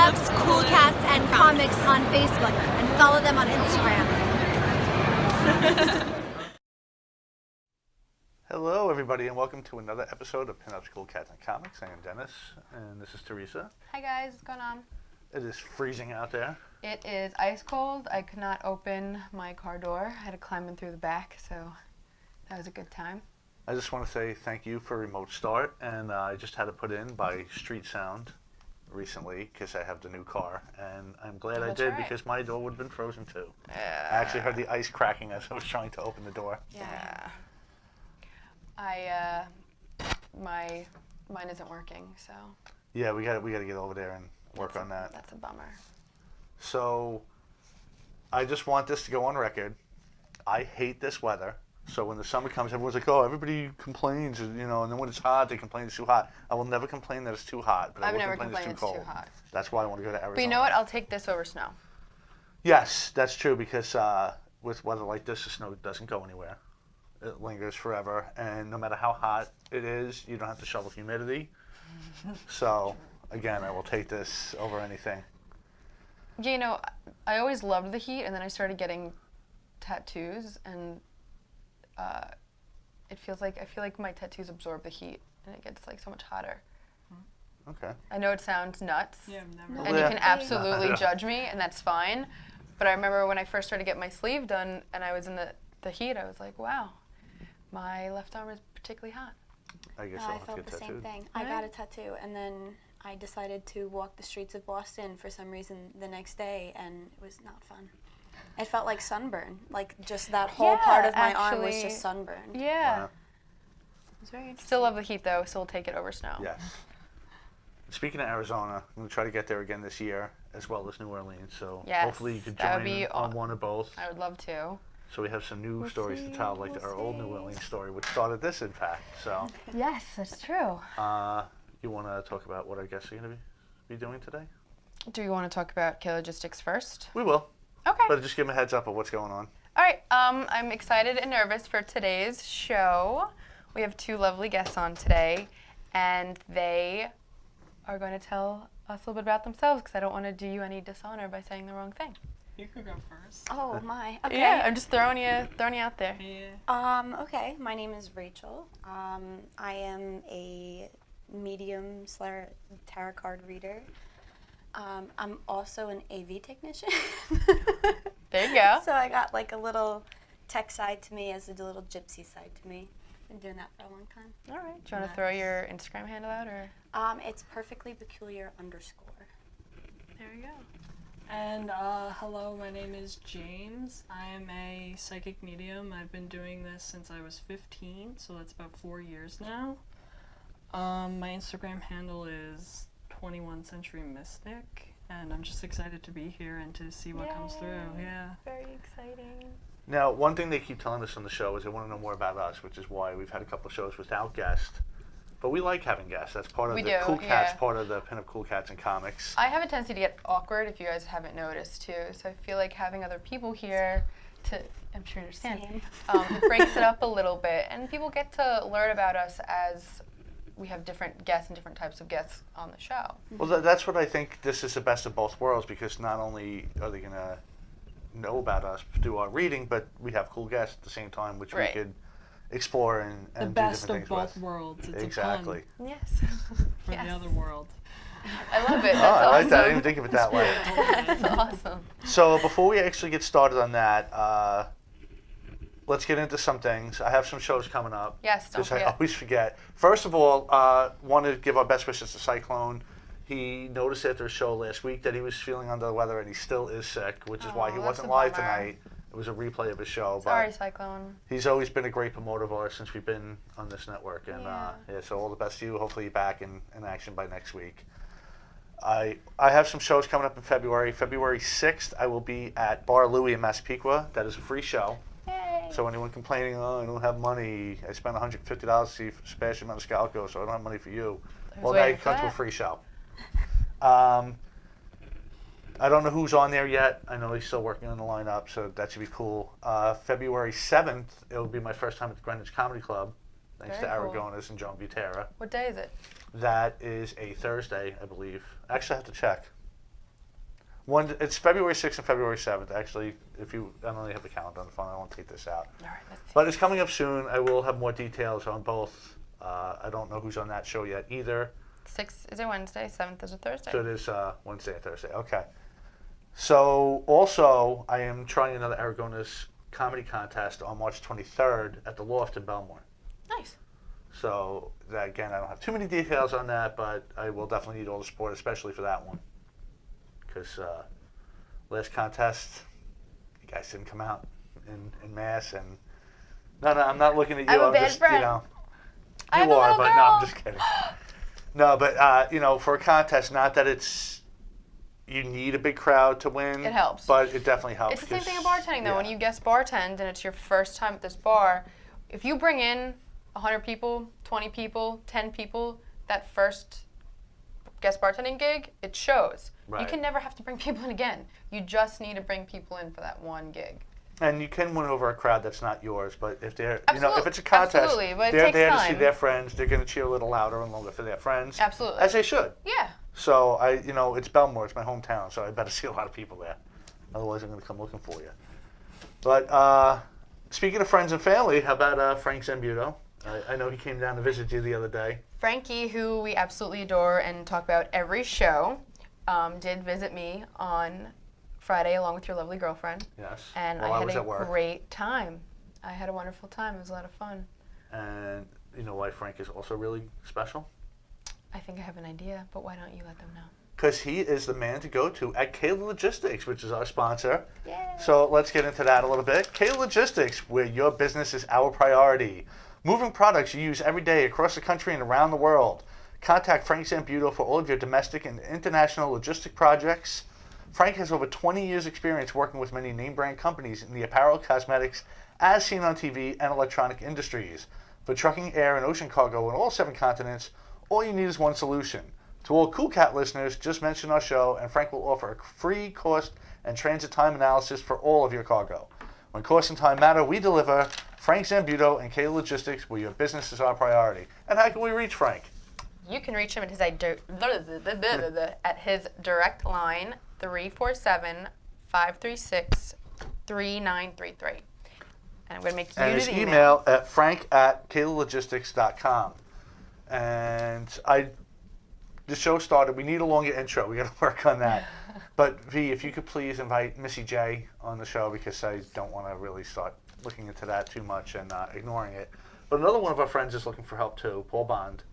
PinUps, Cool Cats, and Comics on Facebook, and follow them on Instagram. Hello, everybody, and welcome to another episode of PinUps, Cool Cats, and Comics. I am Dennis, and this is Teresa. Hi guys, what's going on? It is freezing out there. It is ice cold. I could not open my car door. I had to climb in through the back, so that was a good time. I just want to say thank you for Remote Start, and I just had it put in by Street Sound recently because I have the new car, and I'm glad I did because my door would have been frozen too. Yeah. I actually heard the ice cracking as I was trying to open the door. Yeah. Mine isn't working, so. Yeah, we got to get over there and work on that. That's a bummer. So, I just want this to go on record. I hate this weather. So when the summer comes, everyone's like, "Oh, everybody complains," and then when it's hot, they complain it's too hot. I will never complain that it's too hot, but I will never complain it's complained too it's cold. too hot. That's why I want to go to Arizona. But you know what? I'll take this over snow. Yes, that's true because with weather like this, the snow doesn't go anywhere. It lingers forever, and no matter how hot it is, you don't have to shovel humidity. So, again, I will take this over anything. Yeah, I always loved the heat, and then I started getting tattoos, and I feel like my tattoos absorb the heat, and it gets like so much hotter. Okay. I know it sounds nuts, Yeah, I've never. and you can absolutely judge me, and that's fine. But I remember when I first started getting my sleeve done, and I was in the heat, I was like, wow, my left arm is particularly hot. I guess I I'll have to felt get the same tattooed. thing. I got a tattoo, and then I decided to walk the streets of Boston for some reason the next day, and it was not fun. It felt like sunburn. Like, just that whole part of my arm was just sunburned. Yeah. Wow. It was very interesting. Still love the heat, though, so we'll take it over snow. Yes. Speaking of Arizona, I'm going to try to get there again this year, as well as New Orleans. So Yes, hopefully you could that would join be in on one or both. I would love to. So we have some new stories to tell, like our old New Orleans story, which started this, in fact. So Yes, that's true. you want to talk about what our guests are going to be doing today? Do you want to talk about K Logistics first? We will. Okay. But just give them a heads up of what's going on. All right. I'm excited and nervous for today's show. We have two lovely guests on today, and they are going to tell us a little bit about themselves because I don't want to do you any dishonor by saying the wrong thing. You could go first. Oh, my. Okay. Yeah, I'm just throwing you out there. Yeah. Okay, my name is Rachel. I am a medium/tarot card reader. I'm also an AV technician. There you go. So I got like a little tech side to me as a little gypsy side to me. Been doing that for a long time. All right. Do you want to throw your Instagram handle out, or? It's perfectlypeculiar_. There you go. And hello, my name is James. I am a psychic medium. I've been doing this since I was 15, so that's about 4 years now. My Instagram handle is 21 Century Mystic, and I'm just excited to be here and to see what comes through. Yeah. Very exciting. Now, one thing they keep telling us on the show is they want to know more about us, which is why we've had a couple of shows without guests. But we like having guests. That's part of the Cool Cats, part of the Pinup Cool Cats and Comics. I have a tendency to get awkward if you guys haven't noticed too. So I feel like having other people here I'm sure you understand, it breaks it up a little bit. And people get to learn about us as we have different guests and different types of guests on the show. Well, that's what I think this is the best of both worlds, because not only are they going to know about us through our reading, but we have cool guests at the same time, which we could explore and The do best different of things both with. worlds. It's Exactly. a pun Yes. for the other world. I love it. That's I like awesome. that. I didn't even think of it that way. That's awesome. So before we actually get started on that, let's get into some things. I have some shows coming up. Yes, don't Because I forget. always forget. First of all, want to give our best wishes to Cyclone. He noticed after a show last week that he was feeling under the weather, and he still is sick, which is why he that's wasn't a live bummer. tonight. It was a replay of his show. Sorry, But Cyclone. he's always been a great promoter of ours since we've been on this network. And Yeah. so all the best to you. Hopefully you're back in action by next week. I have some shows coming up in February. February 6th, I will be at Bar Louie in Massapequa. That is a free show. Yay. So anyone complaining, oh, I don't have money, I spent $150 to see Sebastian Maniscalco, so I don't have money for you. Well, now you waiting for come to a that. free show. I don't know who's on there yet. I know he's still working on the lineup, so that should be cool. February 7th, it will be my first time at the Greenwich Comedy Club. Thanks Very to cool. Aragonas and Joan Butera. What day is it? That is a Thursday, I believe. Actually, I have to check. It's February 6th and February 7th. Actually, I don't really have the calendar on the phone. I won't take this out. All right, let's see. But it's coming up soon. I will have more details on both. I don't know who's on that show yet either. 6th is a Wednesday, 7th is a Thursday. So it is Wednesday and Thursday. Okay. So also, I am trying another Aragonas comedy contest on March 23rd at the Loft in Belmore. Nice. So that, again, I don't have too many details on that, but I will definitely need all the support, especially for that one. Because last contest, you guys didn't come out in mass, and no, I'm not looking at you. I'm a I'm bad just, friend. you know, I have you a are, little but no, girl. I'm just kidding. No, but you know, for a contest, not that you need a big crowd to win. It helps. But it definitely helps. It's the same thing in 'cause, bartending, though. yeah. When you guest bartend and it's your first time at this bar, if you bring in 100 people, 20 people, 10 people, that first guest bartending gig, it shows. You Right. can never have to bring people in again. You just need to bring people in for that one gig. And you can win over a crowd that's not yours, but if they're, if it's a contest, Absolutely, but it they're takes there to see time. their friends. They're going to cheer a little louder and longer for their friends. Absolutely. As they should. Yeah. So it's Belmore, it's my hometown, so I better see a lot of people there. Otherwise, I'm going to come looking for you. But speaking of friends and family, how about Frank Zambuto? I know he came down to visit you the other day. Frankie, who we absolutely adore and talk about every show, did visit me on Friday along with your lovely girlfriend. Yes. And While I had was a at work. great time. I had a wonderful time. It was a lot of fun. And you know why Frank is also really special? I think I have an idea, but why don't you let them know? Because he is the man to go to at Kayla Logistics, which is our sponsor. Yay. So let's get into that a little bit. Kayla Logistics, where your business is our priority. Moving products you use every day across the country and around the world. Contact Frank Zambuto for all of your domestic and international logistic projects. Frank has over 20 years experience working with many name brand companies in the apparel, cosmetics, as seen on TV, and electronic industries. For trucking, air, and ocean cargo on all 7 continents, all you need is one solution. To all Cool Cat listeners, just mention our show, and Frank will offer a free cost and transit time analysis for all of your cargo. When cost and time matter, we deliver. Frank Zambuto and K Logistics, where your business is our priority. And how can we reach Frank? You can reach him at his direct line, 347-536-3933. And I'm going to make you And do his the email at frank@kaylalogistics.com. And the show started. We need a longer intro. We got to work on that. But V, if you could please invite Missy J on the show, because I don't want to really start looking into that too much and ignoring it. But another one of our friends is looking for help too, Paul Bond.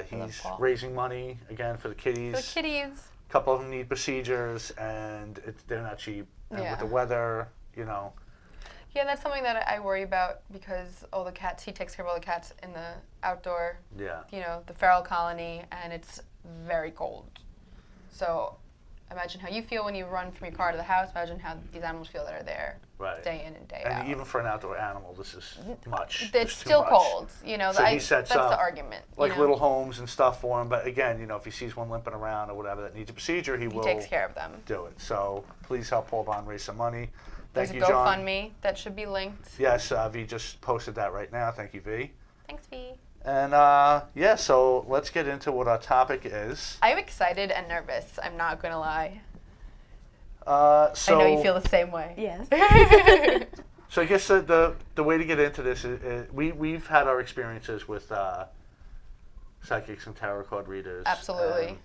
He's Paul. raising money again for the kiddies. For the kitties. A couple of them need procedures, and they're not cheap. And Yeah. with the weather, you know. Yeah, that's something that I worry about because all the cats, he takes care of all the cats in the outdoor, Yeah. the feral colony, and it's very cold. So imagine how you feel when you run from your car to the house. Imagine how these animals feel that are there Right. day in and day out. And even for an outdoor animal, this is much. It's It's too still much. cold. So he sets that's up, the argument. Like little homes and stuff for him. But again, if he sees one limping around or whatever that needs a procedure, he will takes care of them. do it. So please help Paul Bond raise some money. Thank There's you, a John. GoFundMe that should be linked. Yes, V just posted that right now. Thank you, V. Thanks, V. And so let's get into what our topic is. I'm excited and nervous. I'm not gonna lie. So I know you feel the same way. Yes. So I guess the way to get into this is we've had our experiences with psychics and tarot card readers. Absolutely.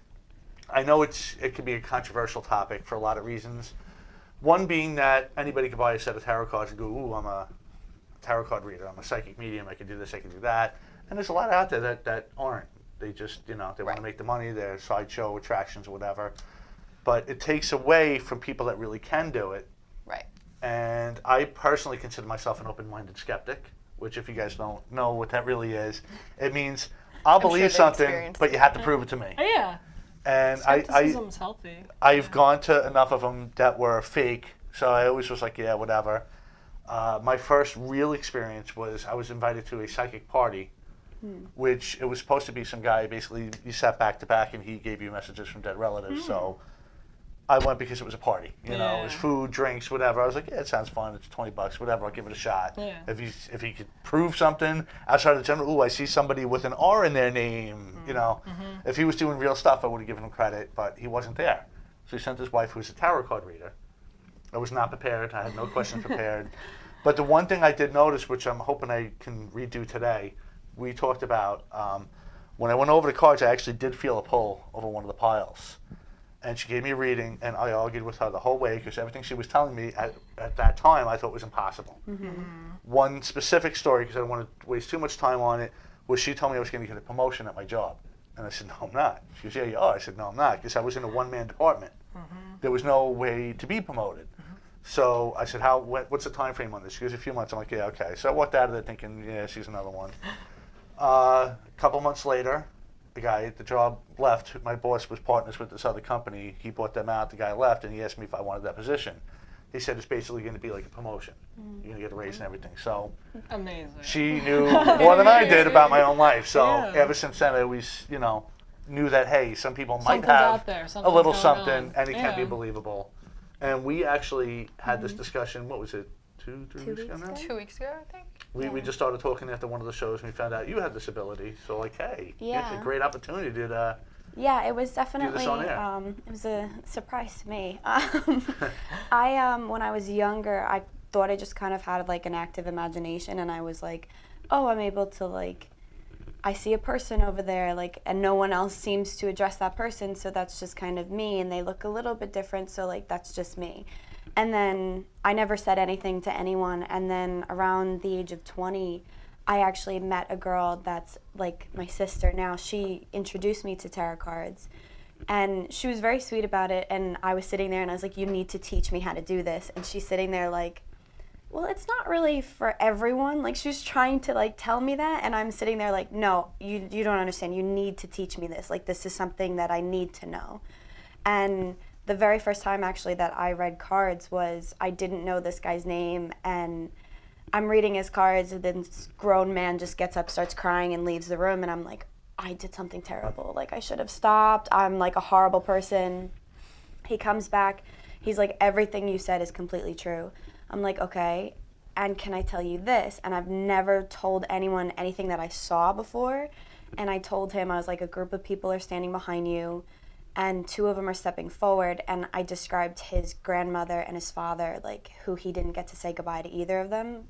I know it can be a controversial topic for a lot of reasons. One being that anybody could buy a set of tarot cards and go, ooh, I'm a tarot card reader, I'm a psychic medium, I can do this, I can do that. And there's a lot out there that aren't. They just, they want to make the money, they're sideshow attractions or whatever. But it takes away from people that really can do it. Right. And I personally consider myself an open-minded skeptic, which if you guys don't know what that really is, it means I'll sure believe they've something, experienced but you have to prove it to me. Oh, yeah. And Skepticism's healthy. I've gone to enough of them that were fake, so I always was like, yeah, whatever. My first real experience was I was invited to a psychic party, which it was supposed to be some guy, basically you sat back to back and he gave you messages from dead relatives, so I went because it was a party, it was food, drinks, whatever. I was like, yeah, it sounds fun, it's $20, whatever, I'll give it a shot. Yeah. If he could prove something outside of the general, ooh, I see somebody with an R in their name, If he was doing real stuff, I would have given him credit, but he wasn't there. So he sent his wife, who's a tarot card reader. I was not prepared. I had no questions prepared. But the one thing I did notice, which I'm hoping I can redo today, we talked about, when I went over the cards, I actually did feel a pull over one of the piles. And she gave me a reading, and I argued with her the whole way because everything she was telling me at that time I thought was impossible. One specific story, because I don't want to waste too much time on it, was she told me I was going to get a promotion at my job. And I said, no, I'm not. She goes, yeah, you are. I said, no, I'm not, because I was in a one-man department. There was no way to be promoted. So I said, what's the time frame on this? She goes, a few months. I'm like, yeah, okay. So I walked out of there thinking, yeah, she's another one. A couple months later, the guy at the job left. My boss was partners with this other company. He bought them out. The guy left, and he asked me if I wanted that position. He said it's basically going to be like a promotion. You're going to get a raise and everything. So Amazing. she knew more than I did about my own life. So ever since then, I always, knew that, hey, some people might have a little something, and it can be believable. And we actually had this discussion, what was it, 2-3 weeks ago now? 2 weeks ago, I think. We just started talking after one of the shows, and we found out you had this ability. So, like, hey, Yeah. it's a great opportunity to Yeah, it was definitely, on air. it was a surprise to me. When I was younger, I thought I just kind of had like an active imagination, and I was like, oh, I'm able to like, I see a person over there, like, and no one else seems to address that person, so that's just kind of me, and they look a little bit different, so like, that's just me. And then I never said anything to anyone, and then around the age of 20, I actually met a girl that's like my sister now. She introduced me to tarot cards, and she was very sweet about it, and I was sitting there and I was like, you need to teach me how to do this. And she's sitting there like, well, it's not really for everyone. Like, she was trying to like tell me that, and I'm sitting there like, no, you don't understand. You need to teach me this. Like, this is something that I need to know. And the very first time actually that I read cards was, I didn't know this guy's name, and I'm reading his cards, and then this grown man just gets up, starts crying, and leaves the room, and I'm like, I did something terrible. Like, I should have stopped. I'm like a horrible person. He comes back. He's like, everything you said is completely true. I'm like, okay, and can I tell you this? And I've never told anyone anything that I saw before. And I told him, I was like, a group of people are standing behind you, and 2 of them are stepping forward, and I described his grandmother and his father, like, who he didn't get to say goodbye to either of them,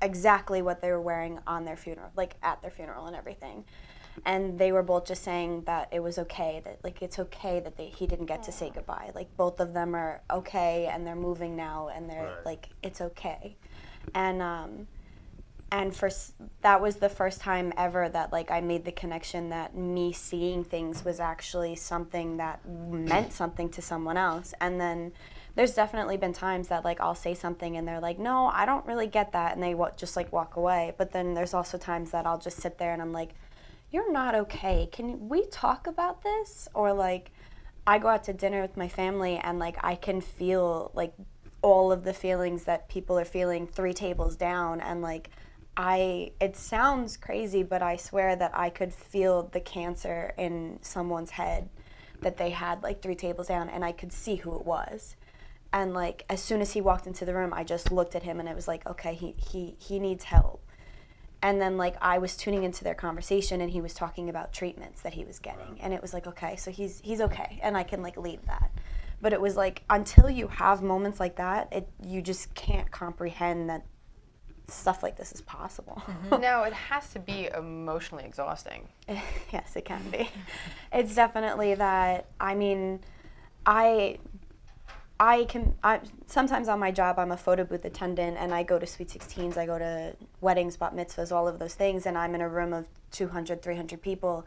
exactly what they were wearing on their funeral, like at their funeral and everything. And they were both just saying that it was okay, that like it's okay that he didn't get to say goodbye. Like, both of them are okay, and they're moving now, and they're like, it's okay. And that was the first time ever that like I made the connection that me seeing things was actually something that meant something to someone else. And then there's definitely been times that like I'll say something and they're like, no, I don't really get that, and they just like walk away. But then there's also times that I'll just sit there and I'm like, you're not okay. Can we talk about this? Or like, I go out to dinner with my family, and like I can feel like all of the feelings that people are feeling 3 tables down, and like it sounds crazy, but I swear that I could feel the cancer in someone's head that they had like 3 tables down, and I could see who it was. And like, as soon as he walked into the room, I just looked at him, and it was like, okay, he needs help. And then like I was tuning into their conversation, and he was talking about treatments that he was getting, and it was like, okay, so he's okay, and I can like leave that. But it was like, until you have moments like that, you just can't comprehend that stuff like this is possible. Now, it has to be emotionally exhausting. Yes, it can be. It's definitely that. I mean, sometimes on my job, I'm a photo booth attendant, and I go to Sweet 16s, I go to weddings, bat mitzvahs, all of those things, and I'm in a room of 200, 300 people,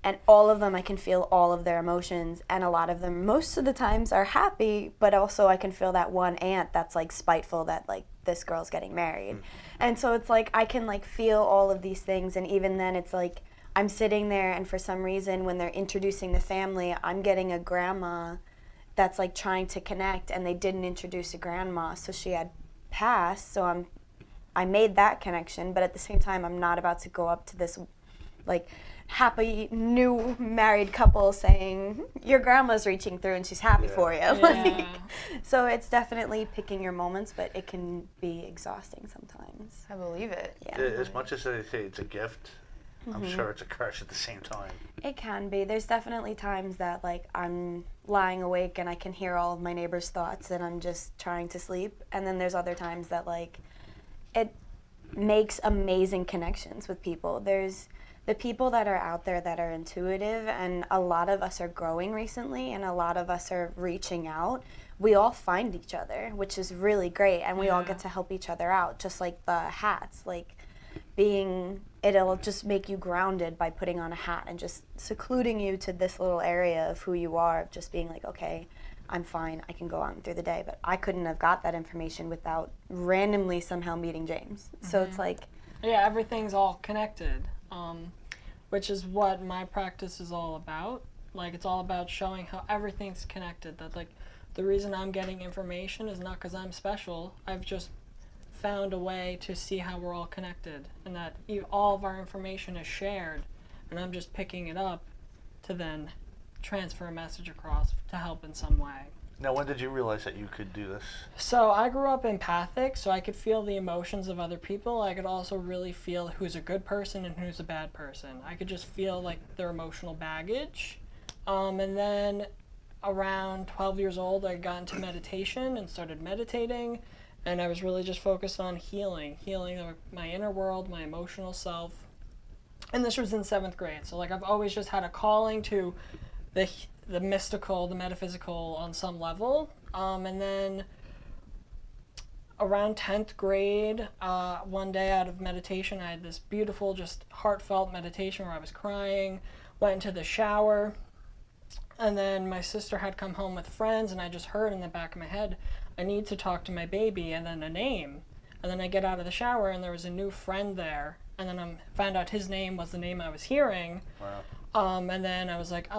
and all of them, I can feel all of their emotions, and a lot of them, most of the times, are happy, but also I can feel that one aunt that's like spiteful that like this girl's getting married. And so it's like I can like feel all of these things, and even then it's like I'm sitting there, and for some reason when they're introducing the family, I'm getting a grandma that's like trying to connect, and they didn't introduce a grandma, so she had passed, so I made that connection, but at the same time I'm not about to go up to this like happy new married couple saying your grandma's reaching through and she's happy for you. Like, so it's definitely picking your moments, but it can be exhausting sometimes. I believe it. Yeah. As much as they say it's a gift, I'm sure it's a curse at the same time. It can be. There's definitely times that like I'm lying awake and I can hear all of my neighbors' thoughts and I'm just trying to sleep. And then there's other times that like it makes amazing connections with people. There's the people that are out there that are intuitive, and a lot of us are growing recently and a lot of us are reaching out. We all find each other, which is really great, and we all get to help each other out, just like the hats. Like it'll just make you grounded by putting on a hat and just secluding you to this little area of who you are, of just being like, okay, I'm fine, I can go on through the day. But I couldn't have got that information without randomly somehow meeting James. So it's like... Yeah, everything's all connected, which is what my practice is all about. Like, it's all about showing how everything's connected. That, like, the reason I'm getting information is not because I'm special. I've just found a way to see how we're all connected, and that all of our information is shared, and I'm just picking it up to then transfer a message across to help in some way. Now, when did you realize that you could do this? So I grew up empathic, so I could feel the emotions of other people. I could also really feel who's a good person and who's a bad person. I could just feel like their emotional baggage. And then around 12 years old, I got into meditation and started meditating. And I was really just focused on healing my inner world, my emotional self. And this was in 7th grade. So like I've always just had a calling to the mystical, the metaphysical on some level. And then around 10th grade, one day out of meditation, I had this beautiful, just heartfelt meditation where I was crying, went into the shower. And then my sister had come home with friends, and I just heard in the back of my head, I need to talk to my baby, and then a name. And then I get out of the shower, and there was a new friend there. And then I found out his name was the name I was hearing. Wow. And then I was like,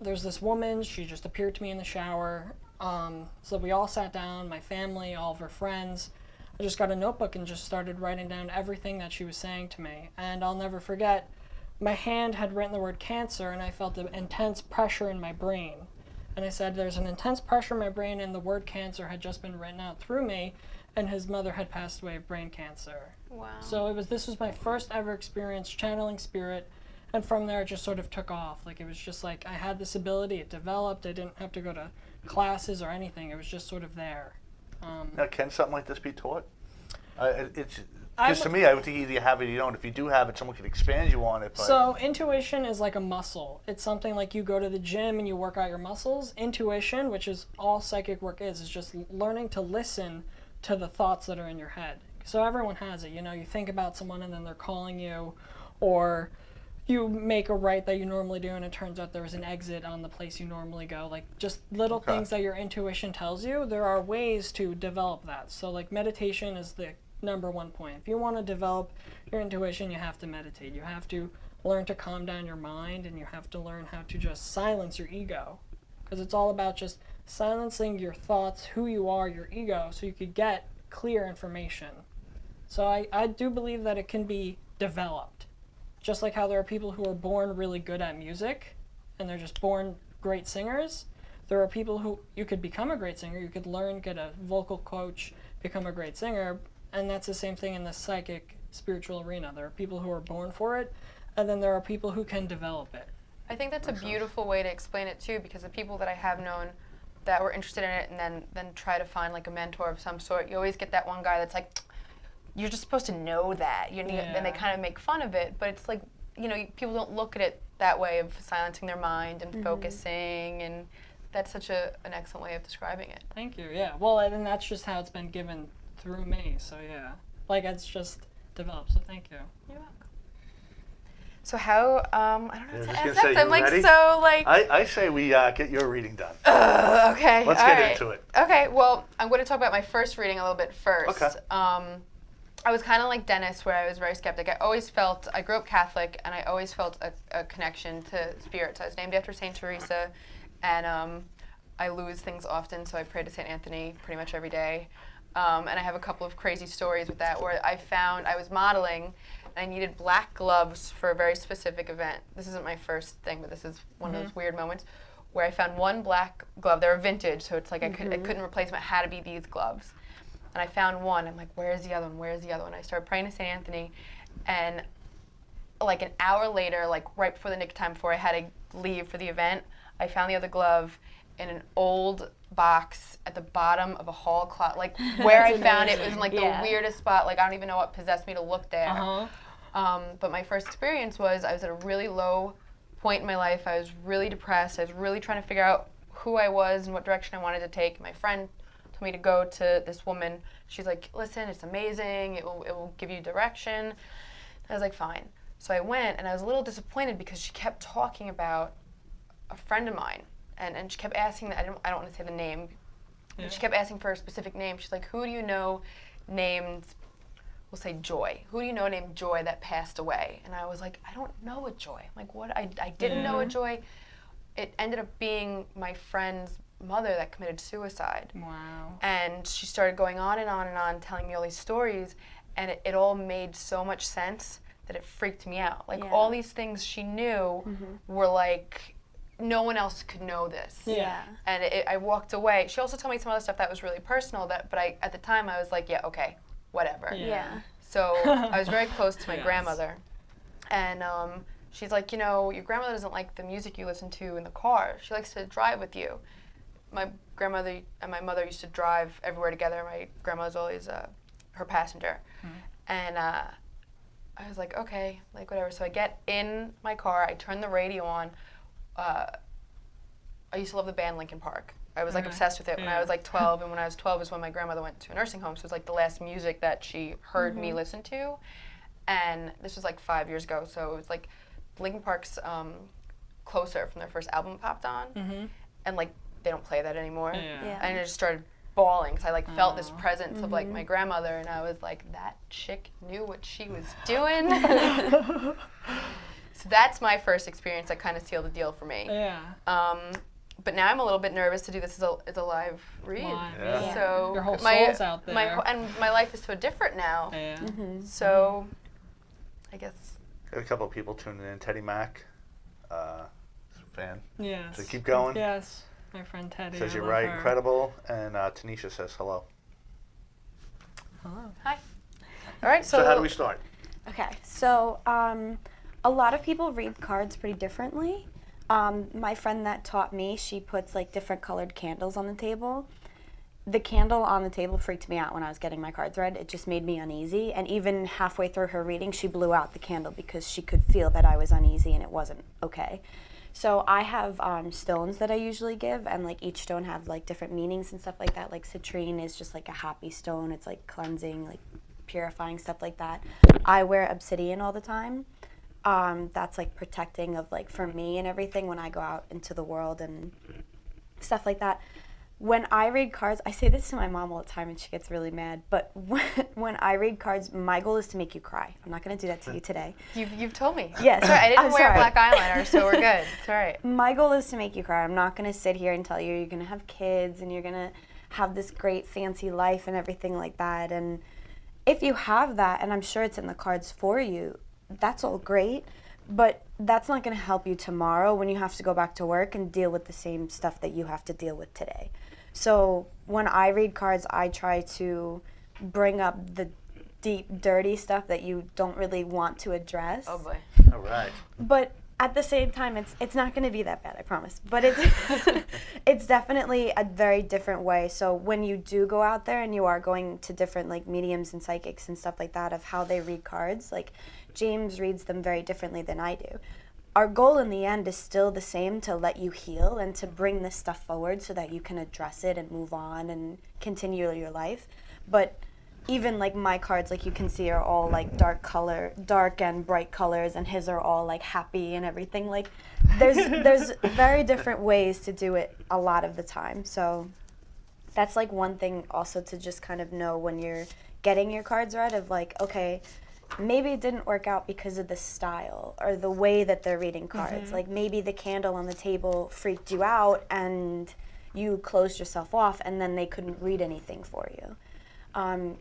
there's this woman, she just appeared to me in the shower. So we all sat down, my family, all of her friends. I just got a notebook and just started writing down everything that she was saying to me. And I'll never forget, my hand had written the word cancer, and I felt an intense pressure in my brain. And I said, there's an intense pressure in my brain, and the word cancer had just been written out through me, and his mother had passed away of brain cancer. Wow. So this was my first ever experience channeling spirit, and from there it just sort of took off. Like, it was just like I had this ability, it developed, I didn't have to go to classes or anything, it was just sort of there. Now, can something like this be taught? Because to me, I would think either you have it or you don't. If you do have it, someone can expand you on it. But So intuition is like a muscle. It's something like you go to the gym and you work out your muscles. Intuition, which is all psychic work is just learning to listen to the thoughts that are in your head. So everyone has it. You know, you think about someone and then they're calling you, or you make a right that you normally do and it turns out there was an exit on the place you normally go. Like just little things that your intuition tells you. There are ways to develop that. So like meditation is the number one point. If you want to develop your intuition, you have to meditate. You have to learn to calm down your mind, and you have to learn how to just silence your ego. Because it's all about just silencing your thoughts, who you are, your ego, so you could get clear information. So I do believe that it can be developed. Just like how there are people who are born really good at music, and they're just born great singers, there are people who, you could become a great singer, you could learn, get a vocal coach, become a great singer. And that's the same thing in the psychic, spiritual arena. There are people who are born for it, and then there are people who can develop it. I think that's a beautiful way to explain it too, because the people that I have known that were interested in it and then try to find like a mentor of some sort, you always get that one guy that's like, you're just supposed to know that, and they kind of make fun of it, but it's like, you know, people don't look at it that way of silencing their mind and focusing, and that's such an excellent way of describing it. Thank you, yeah. Well, and that's just how it's been given through me, so yeah. Like, it's just developed, so thank you. You're welcome. So how, I don't know what to ask say, next. I'm like, ready? so like... I say we get your reading done. Okay, Let's get into it. Okay, well, I'm going to talk about my first reading a little bit first. Okay. I was kind of like Dennis, where I was very skeptic. I grew up Catholic, and I always felt a connection to spirits. I was named after St. Teresa, and I lose things often, so I pray to St. Anthony pretty much every day. And I have a couple of crazy stories with that, where I was modeling, and I needed black gloves for a very specific event. This isn't my first thing, but this is one of those weird moments where I found one black glove. They were vintage, so it's like I couldn't replace them. It had to be these gloves. And I found one. I'm like, where's the other one? Where's the other one? I started praying to St. Anthony, and like an hour later, like right before the nick of time, before I had to leave for the event, I found the other glove in an old box at the bottom of a hall closet. Like where I found it was in like the weirdest spot. Like I don't even know what possessed me to look there. But my first experience was I was at a really low point in my life. I was really depressed. I was really trying to figure out who I was and what direction I wanted to take. My friend told me to go to this woman. She's like, listen, it's amazing. It will give you direction. And I was like, fine. So I went, and I was a little disappointed because she kept talking about a friend of mine. And she kept asking, I don't want to say the name. Yeah. She kept asking for a specific name. She's like, who do you know named, we'll say Joy. Who do you know named Joy that passed away? And I was like, I don't know a Joy. I'm like, what? I didn't know a Joy. It ended up being my friend's mother that committed suicide. Wow. And she started going on and on and on, telling me all these stories, and it all made so much sense that it freaked me out. Like all these things she knew were like, no one else could know this. Yeah. And I walked away. She also told me some other stuff that was really personal, but at the time I was like, yeah, okay, whatever. Yeah. So I was very close to my grandmother. And she's like, you know, your grandmother doesn't like the music you listen to in the car. She likes to drive with you. My grandmother and my mother used to drive everywhere together. My grandmother's always her passenger. And I was like, okay, like whatever. So I get in my car, I turn the radio on. I used to love the band Linkin Park. I was like obsessed with it when I was like 12, and when I was 12 is when my grandmother went to a nursing home, so it was like the last music that she heard me listen to. And this was like 5 years ago, so it was like Linkin Park's Closer from their first album popped on, and like they don't play that anymore. And I just started bawling because I like felt this presence of like my grandmother, and I was like, that chick knew what she was doing. So that's my first experience that kind of sealed the deal for me. But now I'm a little bit nervous to do this as a live read. So your whole soul's out there. My life is so different now. So I guess. Got a couple of people tuning in. Teddy Mack, fan. Yes. So keep going. Yes, my friend Teddy. Says you're right, incredible. And Tanisha says hello. Hello. Hi. All right. So how do we start? Okay, so a lot of people read cards pretty differently. My friend that taught me, she puts like different colored candles on the table. The candle on the table freaked me out when I was getting my cards read. It just made me uneasy. And even halfway through her reading, she blew out the candle because she could feel that I was uneasy and it wasn't okay. So I have stones that I usually give, and like each stone have like different meanings and stuff like that. Like citrine is just like a happy stone. It's like cleansing, like purifying, stuff like that. I wear obsidian all the time. That's like protecting of like for me and everything when I go out into the world and stuff like that. When I read cards, I say this to my mom all the time and she gets really mad, but when I read cards, my goal is to make you cry. I'm not going to do that to you today. You've told me. Yes. Sorry, I didn't wear black eyeliner, so we're good. It's all right. My goal is to make you cry. I'm not going to sit here and tell you you're going to have kids and you're going to have this great fancy life and everything like that. And if you have that, and I'm sure it's in the cards for you, that's all great, but that's not going to help you tomorrow when you have to go back to work and deal with the same stuff that you have to deal with today. So when I read cards, I try to bring up the deep, dirty stuff that you don't really want to address. Oh boy. All right. But at the same time, it's not going to be that bad, I promise. But it's definitely a very different way. So when you do go out there and you are going to different like mediums and psychics and stuff like that of how they read cards, like James reads them very differently than I do. Our goal in the end is still the same, to let you heal and to bring this stuff forward so that you can address it and move on and continue your life. But even like my cards, like you can see, are all like dark and bright colors, and his are all like happy and everything. Like there's very different ways to do it a lot of the time. So that's like one thing also to just kind of know when you're getting your cards read, of like, okay, maybe it didn't work out because of the style or the way that they're reading cards. Like maybe the candle on the table freaked you out and you closed yourself off and then they couldn't read anything for you.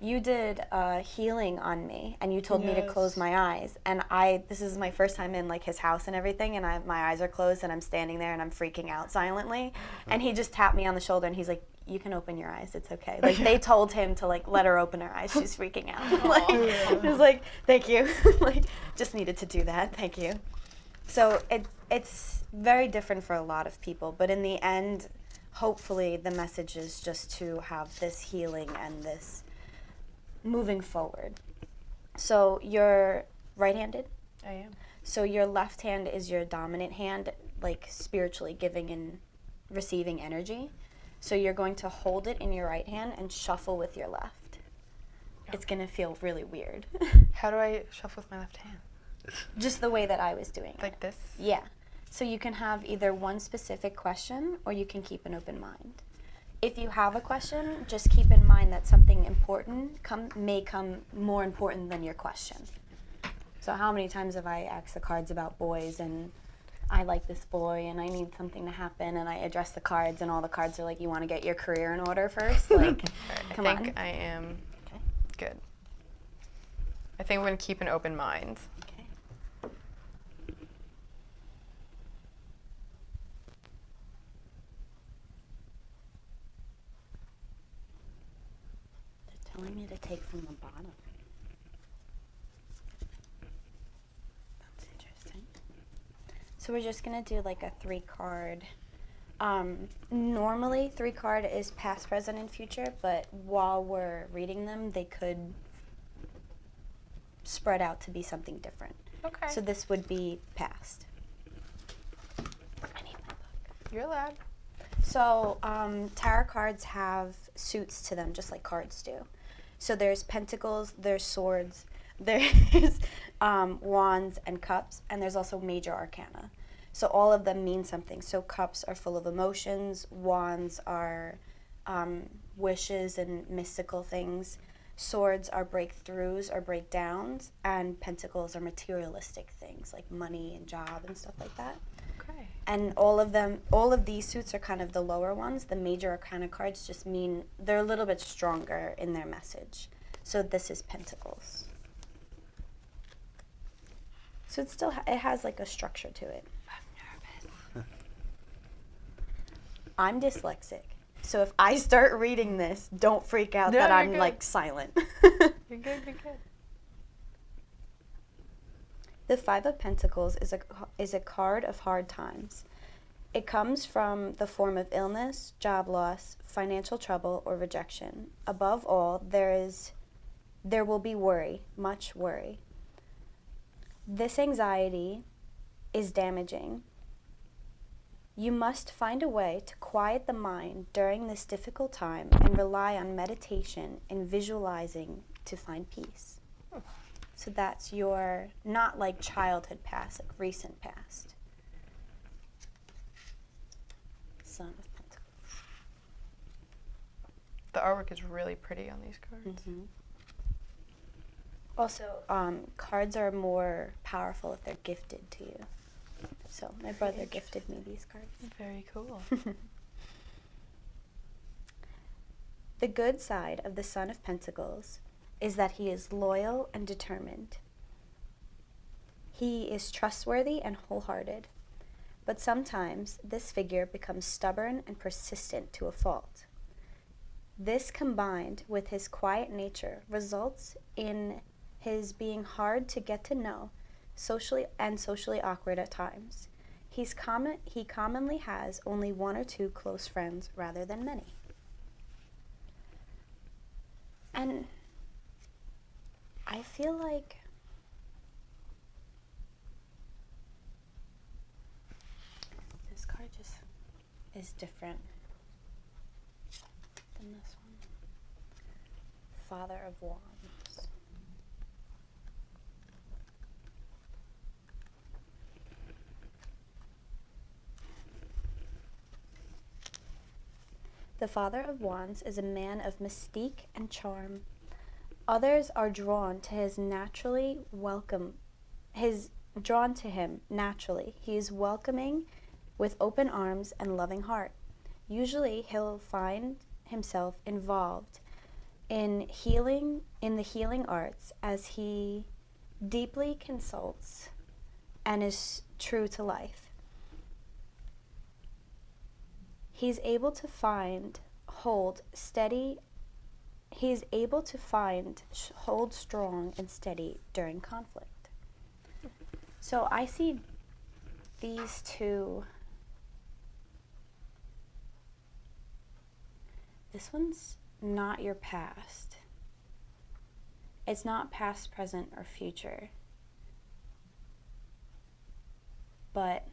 You did healing on me, and you told me to close my eyes. And this is my first time in like his house and everything, and my eyes are closed, and I'm standing there and I'm freaking out silently. And he just tapped me on the shoulder, and he's like, you can open your eyes, it's okay. Like, they told him to, like, let her open her eyes. She's freaking out. Like, he was like, thank you. Like, just needed to do that. Thank you. So it's very different for a lot of people. But in the end, hopefully the message is just to have this healing and this moving forward. So you're right-handed? I am. So your left hand is your dominant hand, like spiritually giving and receiving energy. So you're going to hold it in your right hand and shuffle with your left. It's going to feel really weird. How do I shuffle with my left hand? Just the way that I was doing it. Like this? Yeah. So you can have either one specific question or you can keep an open mind. If you have a question, just keep in mind that something important may come more important than your question. So how many times have I asked the cards about boys and I like this boy and I need something to happen and I address the cards and all the cards are like, you want to get your career in order first? Like, come on. I think I am Okay. good. I think I'm going to keep an open mind. Okay. They're telling me to take from the bottom. That's interesting. So we're just going to do like a 3-card. Normally 3-card is past, present, and future, but while we're reading them, they could spread out to be something different. Okay. So this would be past. I need my book. You're allowed. So tarot cards have suits to them, just like cards do. So there's pentacles, there's swords, there's wands and cups, and there's also major arcana. So all of them mean something. So cups are full of emotions, wands are wishes and mystical things, swords are breakthroughs or breakdowns, and pentacles are materialistic things like money and job and stuff like that. Okay. And all of these suits are kind of the lower ones. The major arcana cards just mean they're a little bit stronger in their message. So this is pentacles. So it still it has like a structure to it. I'm nervous. I'm dyslexic. So if I start reading this, don't freak out No, that you're I'm good. like silent. You're good, you're good. The 5 of Pentacles is a card of hard times. It comes from the form of illness, job loss, financial trouble, or rejection. Above all, there will be worry, much worry. This anxiety is damaging. You must find a way to quiet the mind during this difficult time and rely on meditation and visualizing to find peace. So that's your, not like childhood past, like recent past. Son of Pentacles. The artwork is really pretty on these cards. Mm-hmm. Also, cards are more powerful if they're gifted to you. So my brother gifted me these cards. Very cool. The good side of the Son of Pentacles is that he is loyal and determined. He is trustworthy and wholehearted. But sometimes this figure becomes stubborn and persistent to a fault. This combined with his quiet nature results in his being hard to get to know, socially awkward at times. He commonly has only 1 or 2 close friends rather than many. And I feel like this card just is different than this one. Father of Wands. The Father of Wands is a man of mystique and charm. Others are drawn to him naturally. He is welcoming with open arms and loving heart. Usually he'll find himself involved in the healing arts as he deeply consults and is true to life. He's able to find hold steady. He's able to hold strong and steady during conflict. So I see these two. This one's not your past. It's not past, present, or future. But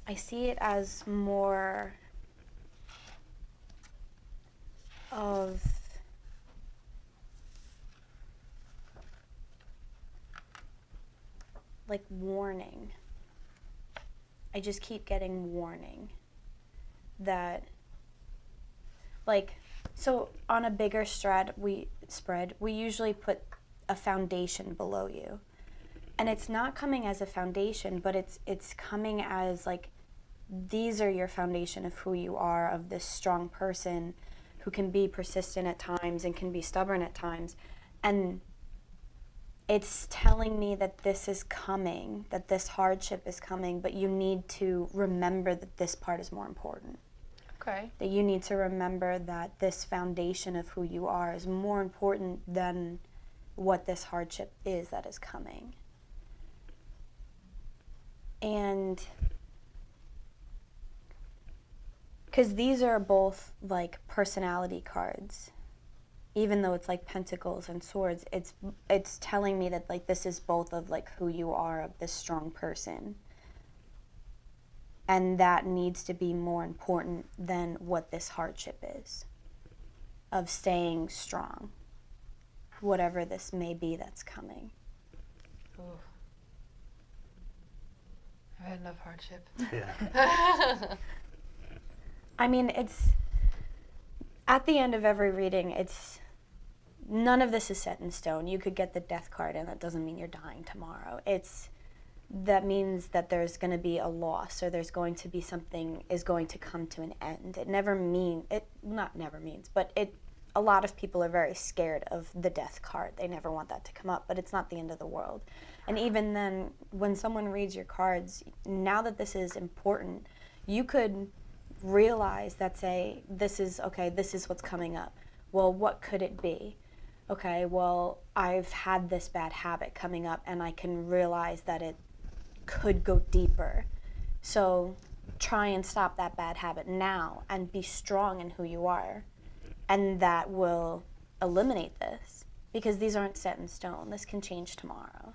I see it as more of like warning. I just keep getting warning that, like, so on a bigger spread, we usually put a foundation below you. And it's not coming as a foundation, but it's coming as like, these are your foundation of who you are, of this strong person who can be persistent at times and can be stubborn at times. And it's telling me that this is coming, that this hardship is coming, but you need to remember that this part is more important. Okay. That you need to remember that this foundation of who you are is more important than what this hardship is that is coming. And because these are both like personality cards, even though it's like pentacles and swords, it's telling me that like this is both of like who you are, of this strong person. And that needs to be more important than what this hardship is, of staying strong, whatever this may be that's coming. Ooh. I've had enough hardship. Yeah. I mean, it's, at the end of every reading, it's, none of this is set in stone. You could get the death card and that doesn't mean you're dying tomorrow. That means that there's going to be a loss, or there's going to be something is going to come to an end. A lot of people are very scared of the death card. They never want that to come up, but it's not the end of the world. And even then, when someone reads your cards, now that this is important, you could realize that, say, this is what's coming up. Well, what could it be? Okay, well, I've had this bad habit coming up, and I can realize that it could go deeper. So try and stop that bad habit now and be strong in who you are. And that will eliminate this, because these aren't set in stone. This can change tomorrow,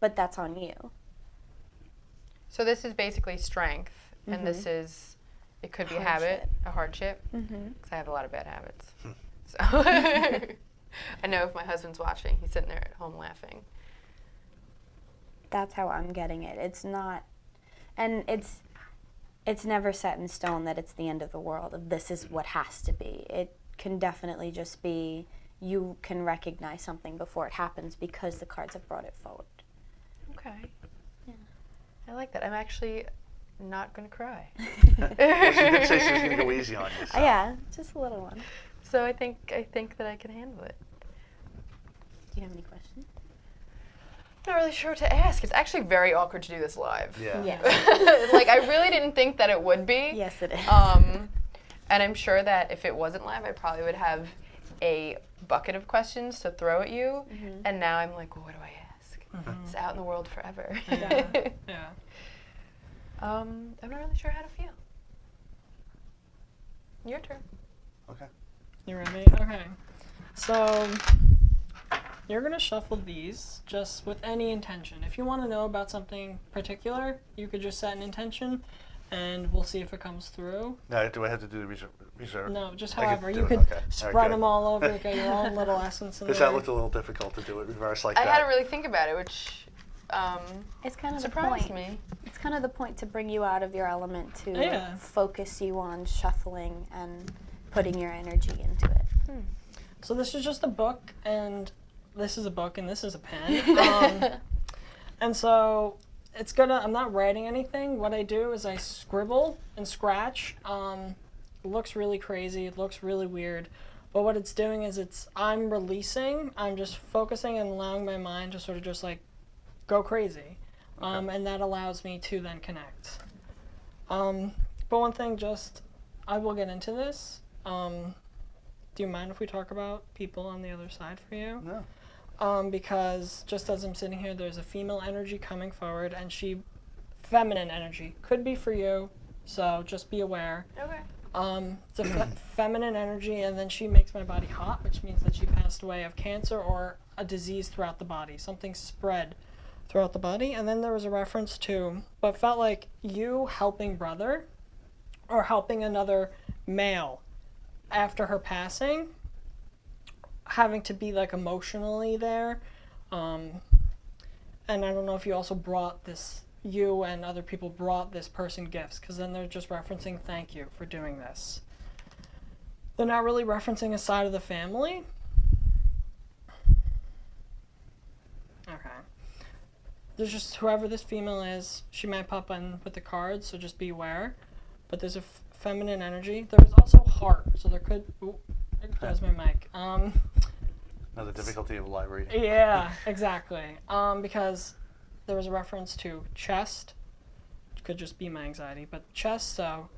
but that's on you. So this is basically strength, and this is, it could be a habit, a hardship, because I have a lot of bad habits. So I know if my husband's watching, he's sitting there at home laughing. That's how I'm getting it. It's not, and it's never set in stone that it's the end of the world, of this is what has to be. It can definitely just be, you can recognize something before it happens because the cards have brought it forward. Okay. Yeah. I like that. I'm actually not going to cry. Well, she did say she was going to go easy on you. So. Yeah, just a little one. So I think that I can handle it. Do you have any questions? I'm not really sure what to ask. It's actually very awkward to do this live. Yeah. Like, I really didn't think that it would be. Yes, it is. And I'm sure that if it wasn't live, I probably would have a bucket of questions to throw at you. And now I'm like, well, what do I ask? It's out in the world forever. Yeah. I'm not really sure how to feel. Your turn. Okay. You ready? Okay. So you're going to shuffle these just with any intention. If you want to know about something particular, you could just set an intention, and we'll see if it comes through. Now, do I have to do the reserve? No, just I could however. do You it, could okay. spread Alright, them good. all over, get your own little essence in Because there. that looked a little difficult to do it reverse like I that. had to really think about it, which It's kind of the surprised point. me. It's kind of the point to bring you out of your element, to Yeah. focus you on shuffling and putting your energy into it. So this is just a book, and this is a book, and this is a pen. And so it's I'm not writing anything. What I do is I scribble and scratch. It looks really crazy. It looks really weird. But what it's doing is I'm releasing. I'm just focusing and allowing my mind to sort of just like go crazy. And that allows me to then connect. But one thing, I will get into this. Do you mind if we talk about people on the other side for you? No. Because just as I'm sitting here, there's a female energy coming forward, and feminine energy could be for you, so just be aware. Okay. It's a feminine energy, and then she makes my body hot, which means that she passed away of cancer or a disease throughout the body. Something spread throughout the body. And then there was a reference to, but felt like you helping brother or helping another male after her passing, having to be like emotionally there. And I don't know if you also brought this, you and other people brought this person gifts, because then they're just referencing thank you for doing this. They're not really referencing a side of the family. Okay. There's just whoever this female is, she might pop in with the cards, so just be aware. But there's a feminine energy. There's also heart, so there could. Ooh, there's my mic. Another difficulty of live reading. Yeah, exactly. Because there was a reference to chest. It could just be my anxiety, but chest. So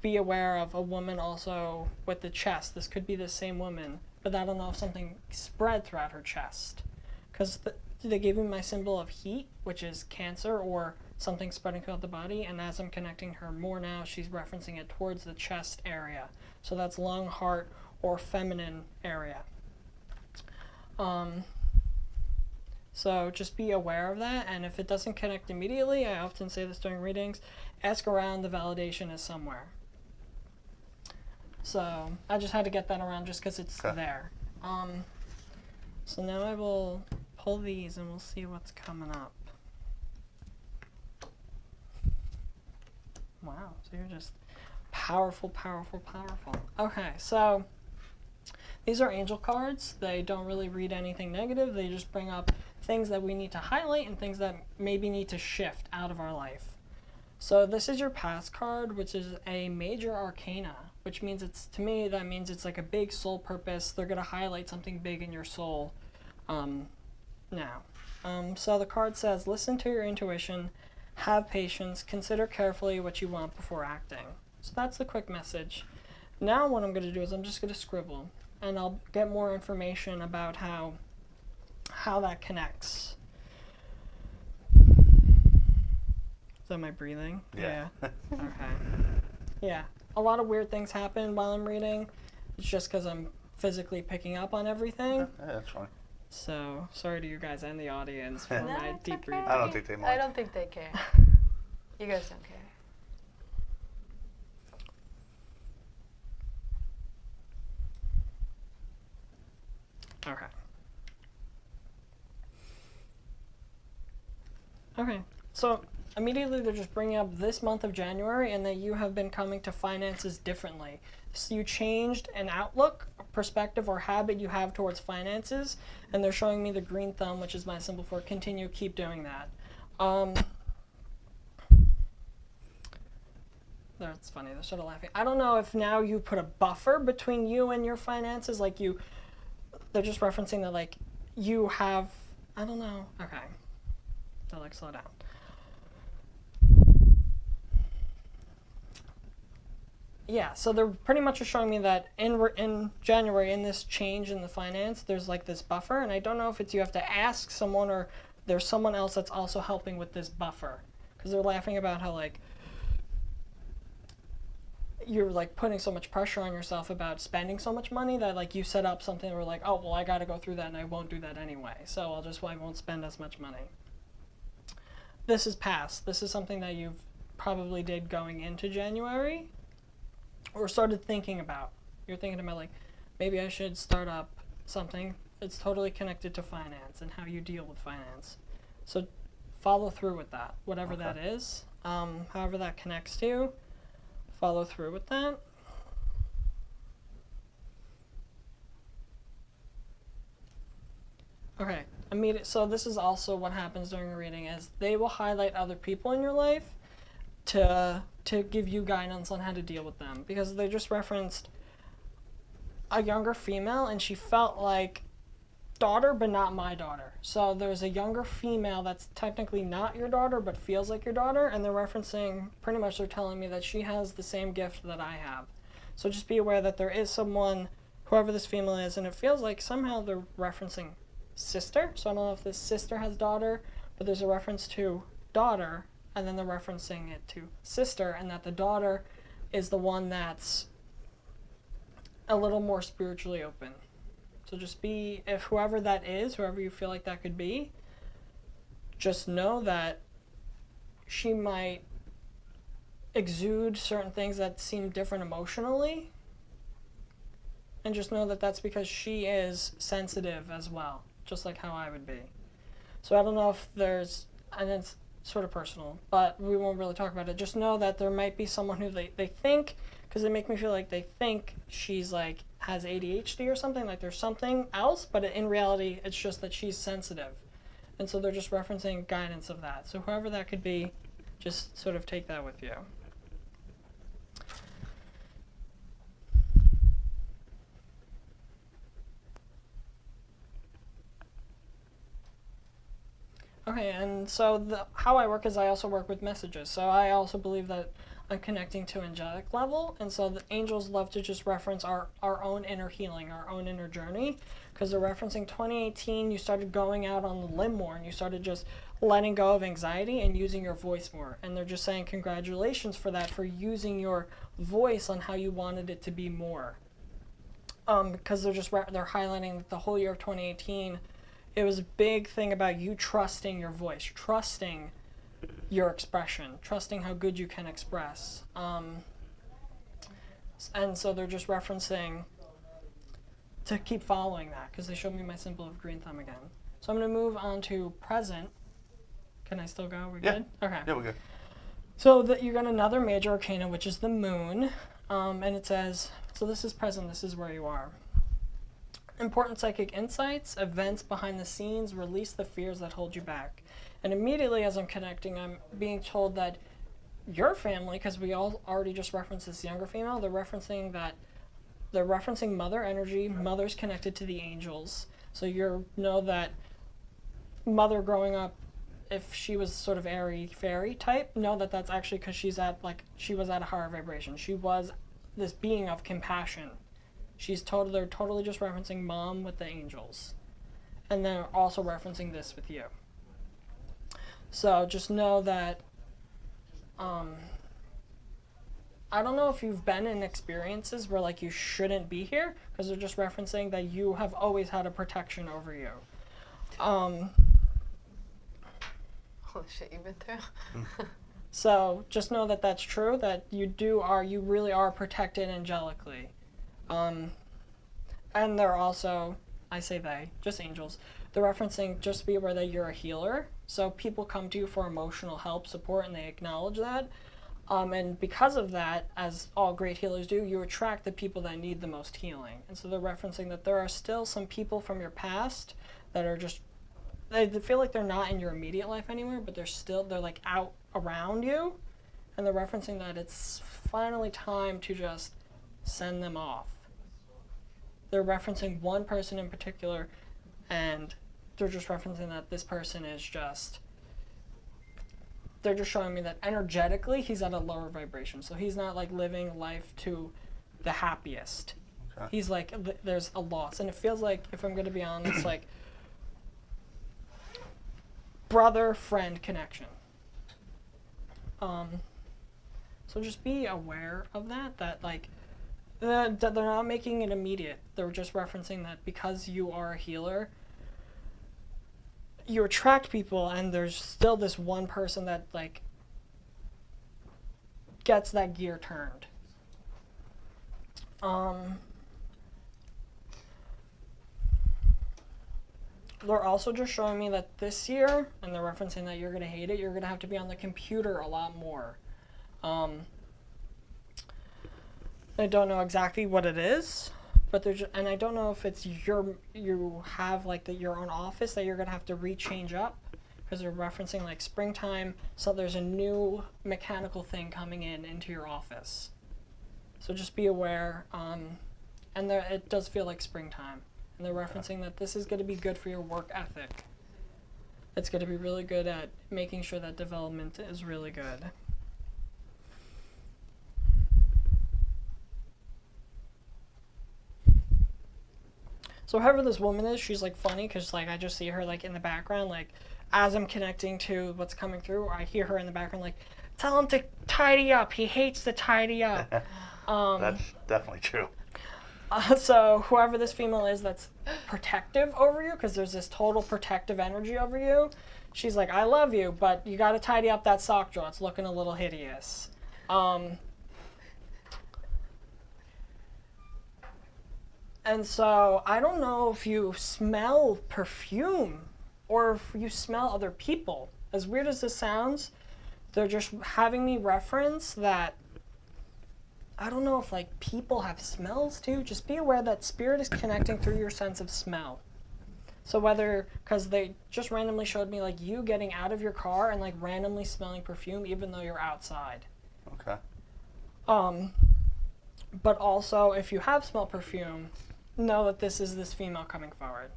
be aware of a woman also with the chest. This could be the same woman, but I don't know if something spread throughout her chest, because they gave me my symbol of heat, which is cancer or something spreading throughout the body, and as I'm connecting her more now, she's referencing it towards the chest area. So that's lung, heart, or feminine area. So just be aware of that, and if it doesn't connect immediately, I often say this during readings, ask around, the validation is somewhere. So I just had to get that around just because it's there. So now I will pull these and we'll see what's coming up. Wow, so you're just powerful, powerful, powerful. Okay, so these are angel cards. They don't really read anything negative. They just bring up things that we need to highlight and things that maybe need to shift out of our life. So this is your past card, which is a major arcana, which means to me, that means it's like a big soul purpose. They're going to highlight something big in your soul now. So the card says, listen to your intuition, have patience, consider carefully what you want before acting. So that's the quick message. Now what I'm going to do is I'm just going to scribble, and I'll get more information about how that connects. Is that my breathing? Yeah. Okay. Yeah. A lot of weird things happen while I'm reading. It's just because I'm physically picking up on everything. Yeah, that's fine. So, sorry to you guys and the audience for my deep breathing. I don't think they mind. I don't think they care. You guys don't care. Okay. Okay. So, immediately they're just bringing up this month of January and that you have been coming to finances differently. So you changed an outlook, perspective, or habit you have towards finances, and they're showing me the green thumb, which is my symbol for continue, keep doing that. That's funny, they're sort of laughing. I don't know if now you put a buffer between you and your finances, like they're just referencing that, like, you have, I don't know, okay. They're like, slow down. Yeah, so they're pretty much just showing me that in January, in this change in the finance, there's like this buffer, and I don't know if it's you have to ask someone or there's someone else that's also helping with this buffer. Because they're laughing about how, like, you're, like, putting so much pressure on yourself about spending so much money that, like, you set up something where, like, oh, well, I got to go through that and I won't do that anyway, so I won't spend as much money. This is past. This is something that you've probably did going into January, or started thinking about. You're thinking about, like, maybe I should start up something. It's totally connected to finance and how you deal with finance. So follow through with that, whatever that is. However that connects to you, follow through with that. Okay, so this is also what happens during a reading, is they will highlight other people in your life to give you guidance on how to deal with them, because they just referenced a younger female and she felt like daughter, but not my daughter. So there's a younger female that's technically not your daughter, but feels like your daughter, and they're referencing, pretty much they're telling me that she has the same gift that I have. So just be aware that there is someone, whoever this female is, and it feels like somehow they're referencing sister. So I don't know if this sister has daughter, but there's a reference to daughter, and then they're referencing it to sister, and that the daughter is the one that's a little more spiritually open. So just be, if whoever that is, whoever you feel like that could be, just know that she might exude certain things that seem different emotionally, and just know that that's because she is sensitive as well, just like how I would be. So I don't know if there's, and it's sort of personal, but we won't really talk about it. Just know that there might be someone who they think, because they make me feel like they think she's like has ADHD or something, like there's something else, but in reality it's just that she's sensitive. And so they're just referencing guidance of that. So whoever that could be, just sort of take that with you. Okay, and so how I work is I also work with messages. So I also believe that I'm connecting to angelic level, and so the angels love to just reference our own inner healing, our own inner journey, because they're referencing 2018, you started going out on the limb more, and you started just letting go of anxiety and using your voice more. And they're just saying congratulations for that, for using your voice on how you wanted it to be more. Because they're highlighting the whole year of 2018, it was a big thing about you trusting your voice, trusting your expression, trusting how good you can express. And so they're just referencing to keep following that, because they showed me my symbol of green thumb again. So I'm going to move on to present. Can I still go? We're good? Okay. Yeah, we're good. So you got another major arcana, which is the moon. And it says, so this is present, this is where you are. Important psychic insights, events behind the scenes, release the fears that hold you back. And immediately as I'm connecting, I'm being told that your family, because we all already just referenced this younger female, they're referencing mother energy. Mother's connected to the angels. So you know that mother growing up, if she was sort of airy fairy type, know that that's actually because she was at a higher vibration. She was this being of compassion. They're totally just referencing mom with the angels. And then also referencing this with you. So just know that, I don't know if you've been in experiences where like you shouldn't be here, because they're just referencing that you have always had a protection over you. Holy shit you've been through. So just know that that's true, that you really are protected angelically. And they're also, I say they, just angels, they're referencing, just be aware that you're a healer. So people come to you for emotional help, support, and they acknowledge that. And because of that, as all great healers do, you attract the people that need the most healing. And so they're referencing that there are still some people from your past that are just, they feel like they're not in your immediate life anymore, but they're like out around you. And they're referencing that it's finally time to just send them off. They're referencing one person in particular, and they're just referencing that this person is just, they're just showing me that energetically he's at a lower vibration. So he's not like living life to the happiest. Okay. He's like, there's a loss. And it feels like, if I'm going to be honest, like brother-friend connection. So just be aware of that like, they're not making it immediate. They're just referencing that because you are a healer, you attract people, and there's still this one person that like gets that gear turned. They're also just showing me that this year, and they're referencing that you're going to hate it, you're going to have to be on the computer a lot more. I don't know exactly what it is, but and I don't know if it's you have like your own office that you're gonna have to rechange up, because they're referencing like springtime, so there's a new mechanical thing coming into your office. So just be aware, and it does feel like springtime, And they're referencing that this is going to be good for your work ethic. It's going to be really good at making sure that development is really good. So whoever this woman is, she's like funny because like I just see her like in the background, like as I'm connecting to what's coming through, I hear her in the background like, tell him to tidy up. He hates to tidy up. That's definitely true. So whoever this female is that's protective over you, because there's this total protective energy over you, she's like, I love you, but you got to tidy up that sock drawer. It's looking a little hideous. And so I don't know if you smell perfume or if you smell other people. As weird as this sounds, they're just having me reference that I don't know if like people have smells too. Just be aware that spirit is connecting through your sense of smell. So whether, because they just randomly showed me like you getting out of your car and like randomly smelling perfume even though you're outside. Okay. But also if you have smelled perfume, know that this is this female coming forward.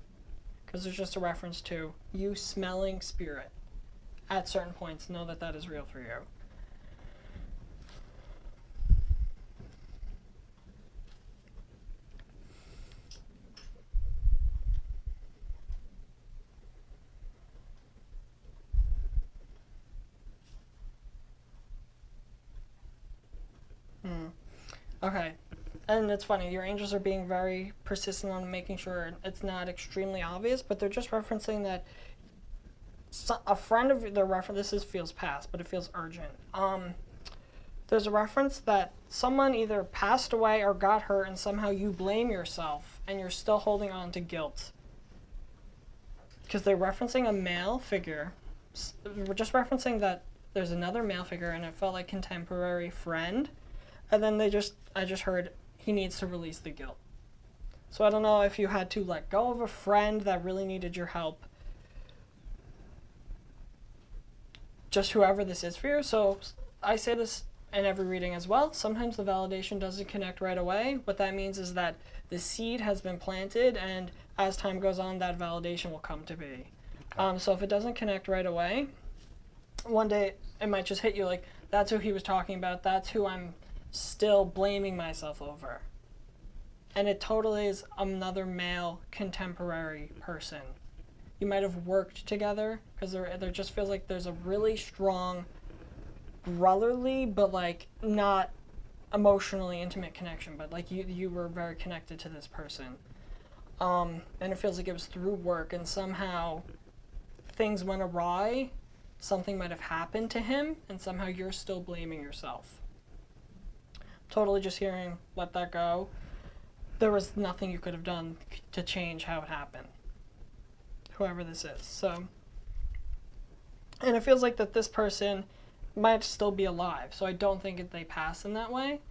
Because there's just a reference to you smelling spirit at certain points. Know that that is real for you. Okay. And it's funny, your angels are being very persistent on making sure it's not extremely obvious, but they're just referencing that a friend of their reference, feels past, but it feels urgent. There's a reference that someone either passed away or got hurt and somehow you blame yourself and you're still holding on to guilt. Because they're referencing a male figure. We're just referencing that there's another male figure and it felt like contemporary friend. And then I just heard he needs to release the guilt. So I don't know if you had to let go of a friend that really needed your help. Just whoever this is for you. So I say this in every reading as well. Sometimes the validation doesn't connect right away. What that means is that the seed has been planted and as time goes on, that validation will come to be. So if it doesn't connect right away, one day it might just hit you like, that's who he was talking about. That's who I'm still blaming myself over. And it totally is another male contemporary person. You might have worked together because there just feels like there's a really strong brotherly but like not emotionally intimate connection, but like you were very connected to this person. And it feels like it was through work and somehow things went awry, something might have happened to him and somehow you're still blaming yourself. Totally just hearing, let that go. There was nothing you could have done to change how it happened. Whoever this is. So, and it feels like that this person might still be alive. So I don't think they pass in that way.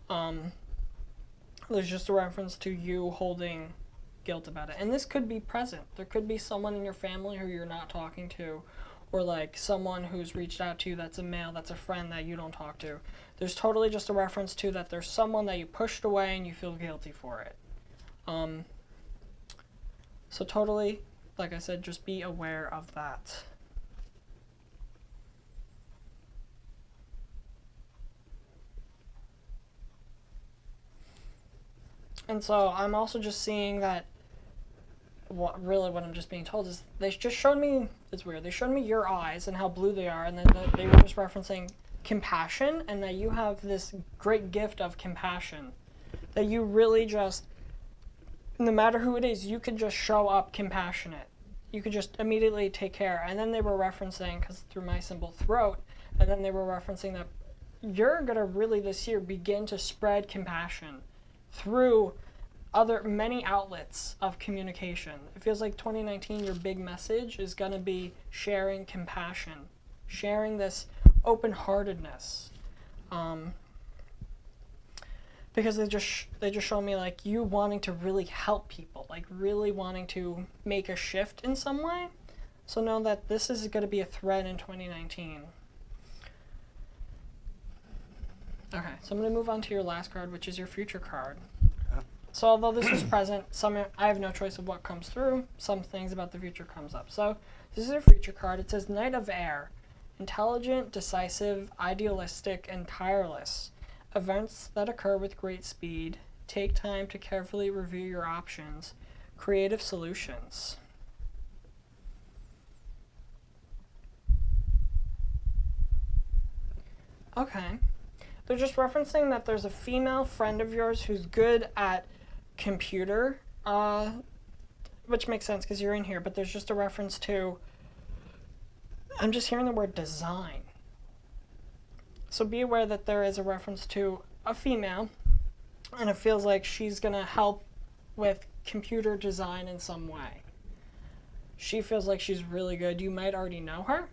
There's just a reference to you holding guilt about it. And this could be present. There could be someone in your family who you're not talking to, or like someone who's reached out to you that's a male, that's a friend that you don't talk to. There's totally just a reference to that there's someone that you pushed away and you feel guilty for it. So totally, like I said, just be aware of that. And so I'm also just seeing that what I'm just being told is they just showed me, it's weird, they showed me your eyes and how blue they are, and then they were just referencing compassion, and that you have this great gift of compassion, that you really just, no matter who it is, you could just show up compassionate. You could just immediately take care. And then they were referencing, because through my symbol throat, and then they were referencing that you're going to really this year begin to spread compassion through many outlets of communication. It feels like 2019, your big message is going to be sharing compassion, sharing this open-heartedness. Because they just show me like you wanting to really help people, like really wanting to make a shift in some way. So know that this is going to be a thread in 2019. Okay, so I'm going to move on to your last card, which is your future card. So although this is present, I have no choice of what comes through. Some things about the future comes up. So this is a future card. It says Knight of Air. Intelligent, decisive, idealistic, and tireless. Events that occur with great speed. Take time to carefully review your options. Creative solutions. Okay. They're just referencing that there's a female friend of yours who's good at computer, which makes sense because you're in here, but there's just a reference to, I'm just hearing the word design. So be aware that there is a reference to a female, and it feels like she's going to help with computer design in some way. She feels like she's really good. You might already know her.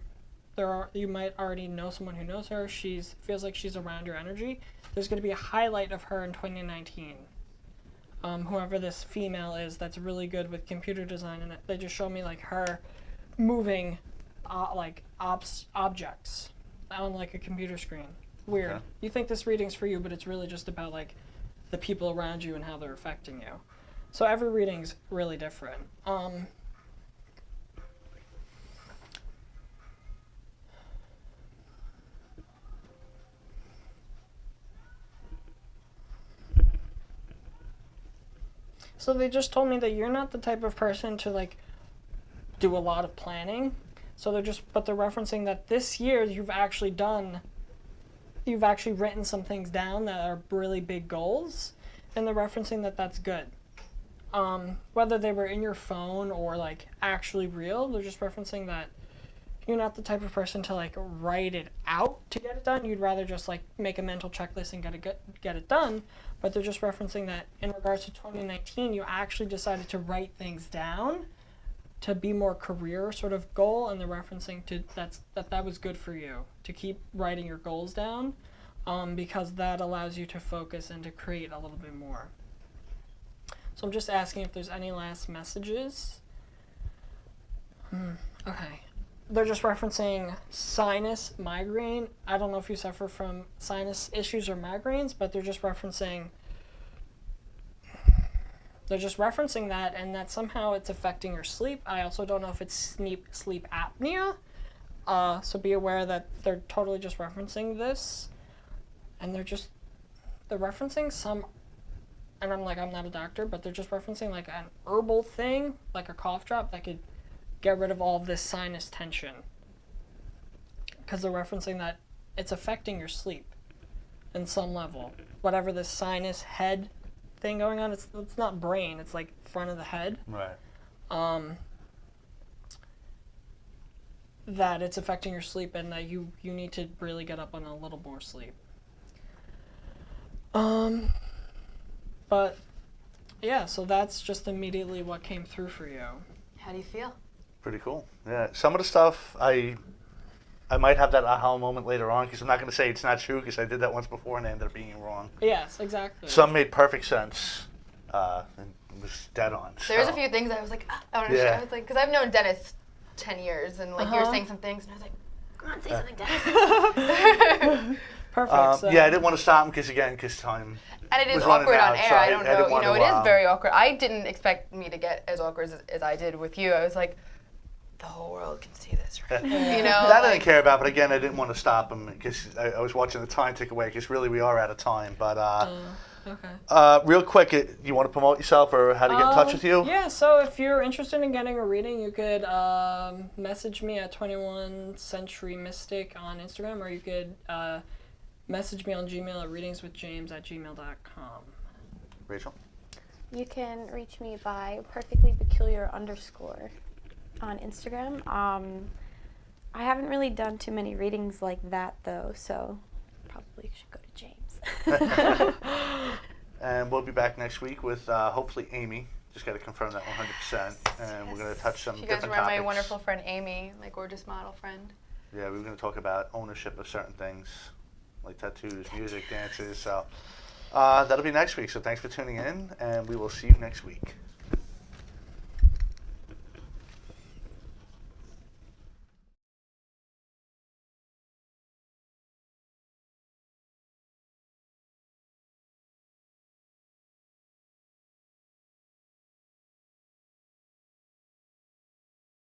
You might already know someone who knows her. Feels like she's around your energy. There's going to be a highlight of her in 2019. Whoever this female is that's really good with computer design, and they just show me like her moving like objects on like a computer screen. Weird. Okay. You think this reading's for you, but it's really just about like the people around you and how they're affecting you. So every reading's really different. So they just told me that you're not the type of person to like do a lot of planning. So they're referencing that this year you've actually written some things down that are really big goals, and they're referencing that that's good. Whether they were in your phone or like actually real, they're just referencing that you're not the type of person to like write it out to get it done. You'd rather just like make a mental checklist and get it done. But they're just referencing that in regards to 2019, you actually decided to write things down to be more career sort of goal, and they're referencing to that was good for you to keep writing your goals down, because that allows you to focus and to create a little bit more. So I'm just asking if there's any last messages. Okay. They're just referencing sinus, migraine. I don't know if you suffer from sinus issues or migraines, but they're just referencing that, and that somehow it's affecting your sleep. I also don't know if it's sleep apnea. So be aware that they're totally just referencing this, and they're referencing some, and I'm not a doctor, but they're just referencing like an herbal thing, like a cough drop that could get rid of all of this sinus tension, because they're referencing that it's affecting your sleep in some level. Whatever this sinus head thing going on, it's not brain, it's like front of the head. Right. That it's affecting your sleep, and that you need to really get up on a little more sleep. But yeah, so that's just immediately what came through for you. How do you feel? Pretty cool. Yeah. Some of the stuff I might have that aha moment later on, because I'm not going to say it's not true, because I did that once before and I ended up being wrong. Yes, exactly. Some made perfect sense, and was dead on. There's a few things I was like, I was like, because I've known Dennis 10 years, and like you were saying some things, and I was like, come on, say something, Dennis. Perfect. Yeah, I didn't want to stop him because time. And it is was running awkward out, on air. so I don't know. You know, it is very to, awkward. I didn't expect me to get as awkward as I did with you. I was like, the whole world can see this, right? You know, that I didn't care about, but again, I didn't want to stop him because I was watching the time tick away. Because really, we are out of time. But okay. Real quick, you want to promote yourself or how to get in touch with you? Yeah. So if you're interested in getting a reading, you could message me at 21 Century Mystic on Instagram, or you could message me on Gmail at readingswithjames@gmail.com. Rachel? You can reach me by perfectlypeculiar_ on Instagram. I haven't really done too many readings like that though, so probably should go to James. And we'll be back next week with hopefully Amy. Just got to confirm that 100%. And we're going to touch some different topics. You guys remember my wonderful friend Amy, my gorgeous model friend? Yeah, we were going to talk about ownership of certain things, like tattoos, music, dances. So that'll be next week. So thanks for tuning in, and we will see you next week.